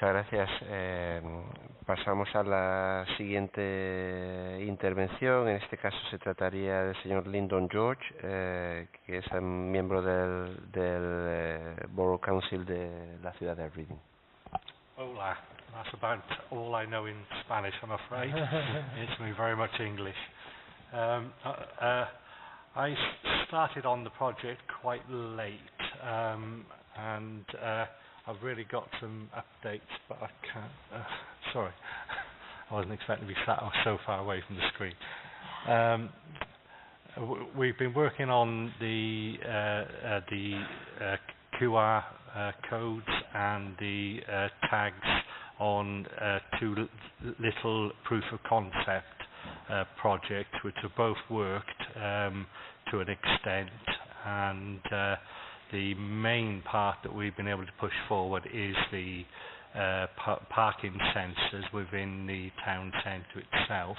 muchas gracias. Pasamos a la siguiente intervención. En este caso se trataría del señor Lyndon George, que es miembro del Borough Council de la ciudad de Reading. Hola. That's about all I know in Spanish, I'm afraid. It's me very much English. I started on the project quite late, and I've really got some updates, but I can't. Sorry, I wasn't expecting to be sat so far away from the screen. We've been working on the QR codes and the tags on two little proof of concept projects, which have both worked to an extent, and the main part that we've been able to push forward is the parking sensors within the town centre itself.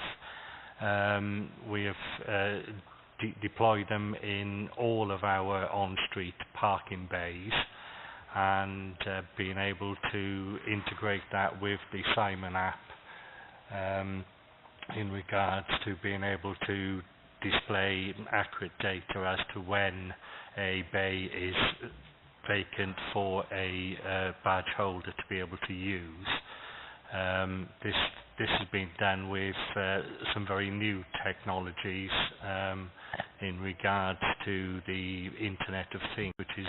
We have deployed them in all of our on-street parking bays, and being able to integrate that with the Simon app in regards to being able to display accurate data as to when a bay is vacant for a badge holder to be able to use. This has been done with some very new technologies in regards to the Internet of Things, which is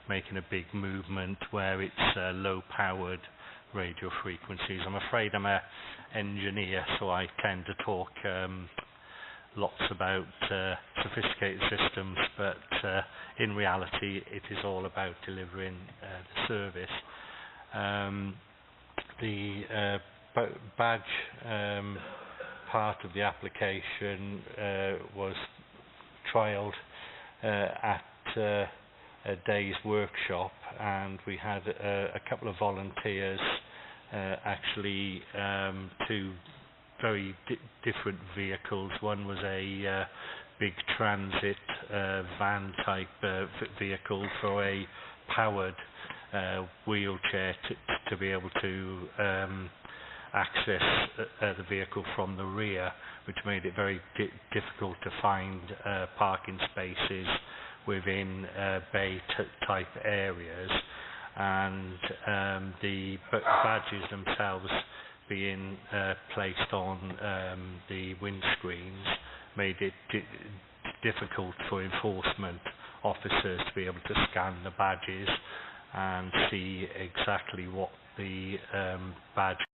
making a big movement where it's low-powered radio frequencies. I'm afraid I'm an engineer, so I tend to talk lots about sophisticated systems, but in reality it is all about delivering the service. The badge part of the application was trialled at a day's workshop, and we had a couple of volunteers, actually two very different vehicles. One was a big transit van type vehicle for a powered wheelchair to be able to access the vehicle from the rear, which made it very difficult to find parking spaces within bay type areas, and the badges themselves being placed on the windscreens made it difficult for enforcement officers to be able to scan the badges and see exactly what the badge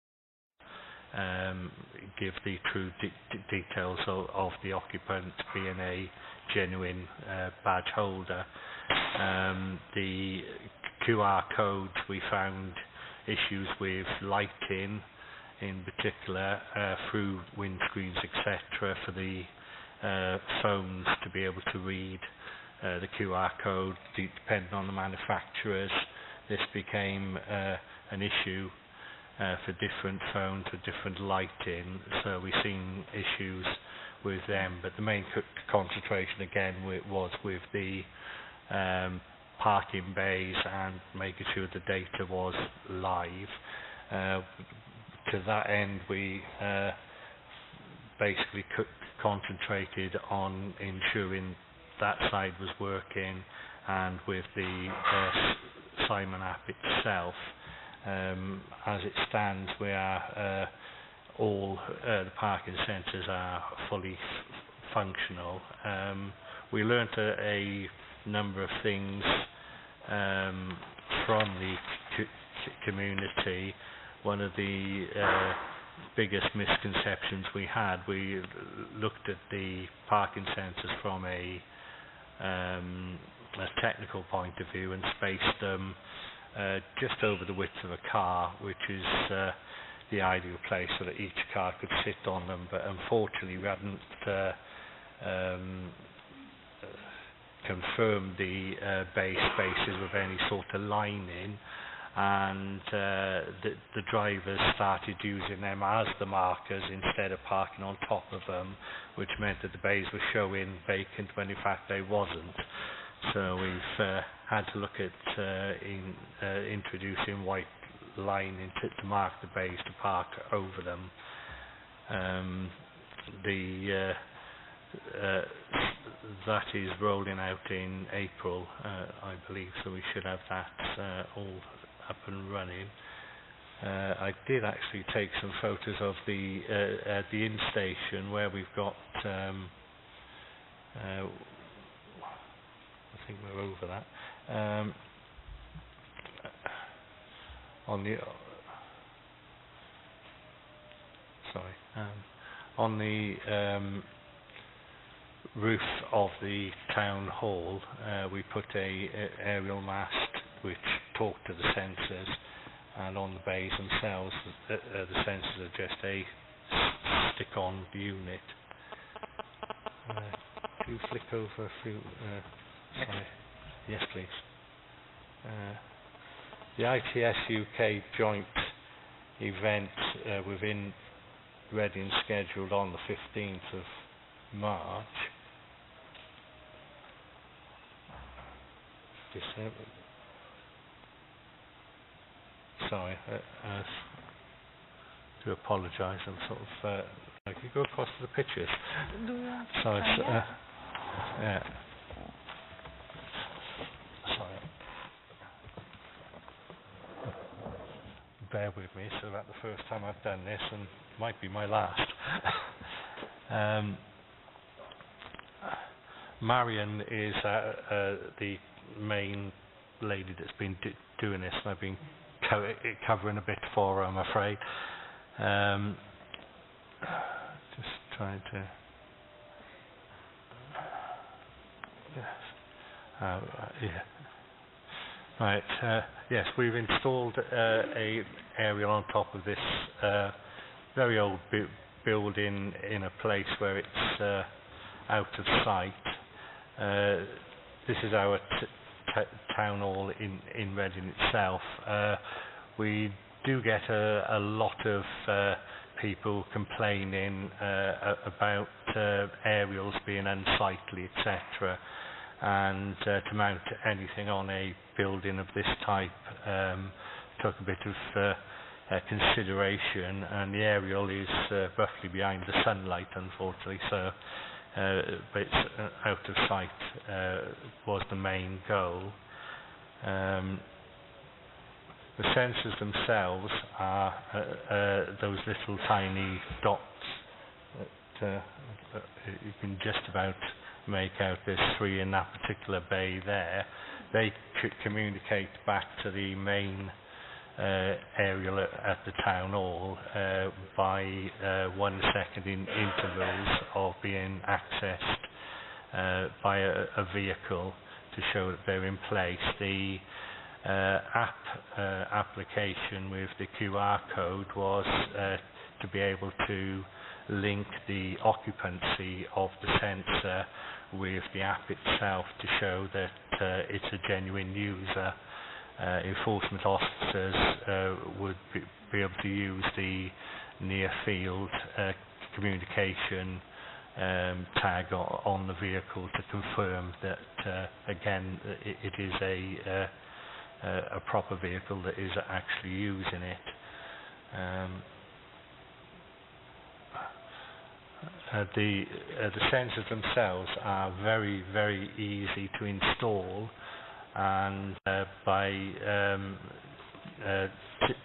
give the true details of the occupant being a genuine badge holder. The QR codes, we found issues with lighting in particular through windscreens etc. for the phones to be able to read the QR code depending on the manufacturers. This became an issue for different phones with different lighting, so we've seen issues with them, but the main concentration again was with the parking bays and making sure the data was live. To that end, we basically concentrated on ensuring that side was working, and with the Simon app itself, as it stands, we are all the parking sensors are fully functional. We learnt a number of things from the community. One of the biggest misconceptions we had, we looked at the parking sensors from a technical point of view and spaced them just over the width of a car, which is the ideal place so that each car could sit on them, but unfortunately we hadn't confirmed the bay spaces with any sort of lining, and the drivers started using them as the markers instead of parking on top of them, which meant that the bays were showing vacant when in fact they wasn't. So we've had to look at introducing white lining to mark the bays to park over them. That is rolling out in April, I believe, so we should have that all up and running. I did actually take some photos of the in station where we've got. I think we're over that. On the roof of the town hall, we put a aerial mast which talked to the sensors, and on the bays themselves, the sensors are just a stick-on unit. Do you flick over a few? Sorry. Yes, please. The ITS UK joint event within Reading scheduled on the 15th of March. December. Sorry, I do apologise. I'm sort of. Can you go across to the pictures? So it's. Yeah. Sorry. Bear with me. So that's the first time I've done this, and might be my last. Marion is the main lady that's been doing this, and I've been covering a bit for her, I'm afraid. Just trying to. Yes. Yeah. Right. Yes, we've installed a aerial on top of this very old building in a place where it's out of sight. This is our town hall in Reading itself. We do get a lot of people complaining about aerials being unsightly, etc. And to mount anything on a building of this type took a bit of consideration, and the aerial is roughly behind the sunlight, unfortunately, so but it's out of sight was the main goal. The sensors themselves are those little tiny dots that you can just about make out. There's 3 in that particular bay there. They communicate back to the main aerial at the town hall by 1 second in intervals of being accessed by a vehicle to show that they're in place. The application with the QR code was to be able to link the occupancy of the sensor with the app itself to show that it's a genuine user. Enforcement officers would be able to use the near field communication tag on the vehicle to confirm that again it is a proper vehicle that is actually using it. The sensors themselves are very, very easy to install, and by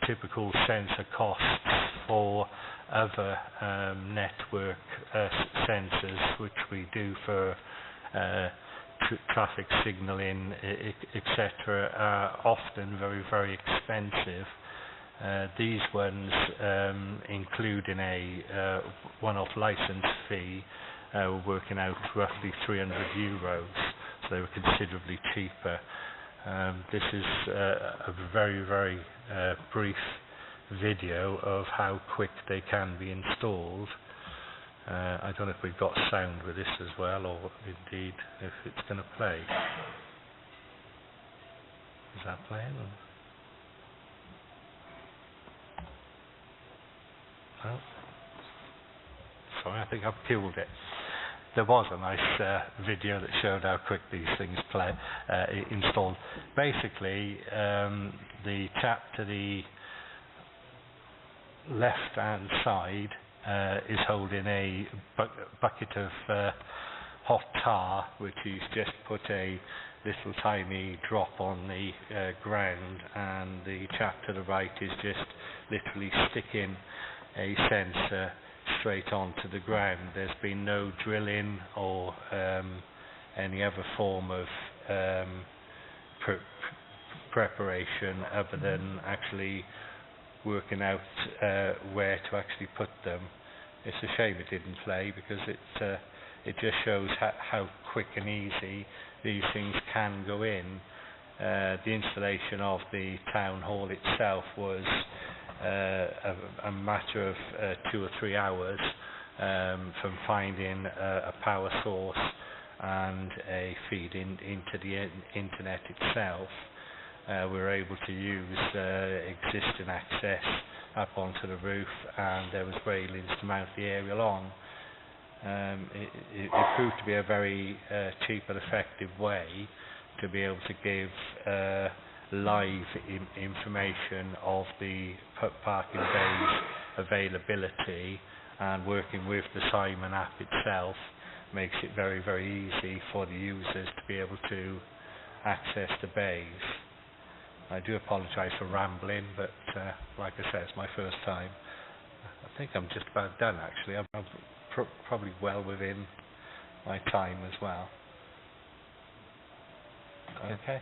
typical sensor costs for other network sensors, which we do for traffic signalling, etc., are often very, very expensive. These ones, including a one-off license fee, were working out roughly €300, so they were considerably cheaper. This is a very, very brief video of how quick they can be installed. I don't know if we've got sound with this as well, or indeed if it's going to play. Is that playing? No? Sorry, I think I've killed it. There was a nice video that showed how quick these things installed. Basically, the chap to the left-hand side is holding a bucket of hot tar, which he's just put a little tiny drop on the ground, and the chap to the right is just literally sticking a sensor straight onto the ground. There's been no drilling or any other form of preparation other than actually working out where to actually put them. It's a shame it didn't play, because it just shows how quick and easy these things can go in. The installation of the town hall itself was a matter of 2 or 3 hours, from finding a power source and a feed into the internet itself. We were able to use existing access up onto the roof, and there was railings to mount the aerial on. It proved to be a very cheap and effective way to be able to give live information of the parking bays availability, and working with the Simon app itself makes it very, very easy for the users to be able to access the bays. I do apologise for rambling, but like I said, it's my first time. I think I'm just about done, actually. I'm probably well within my time as well. Okay.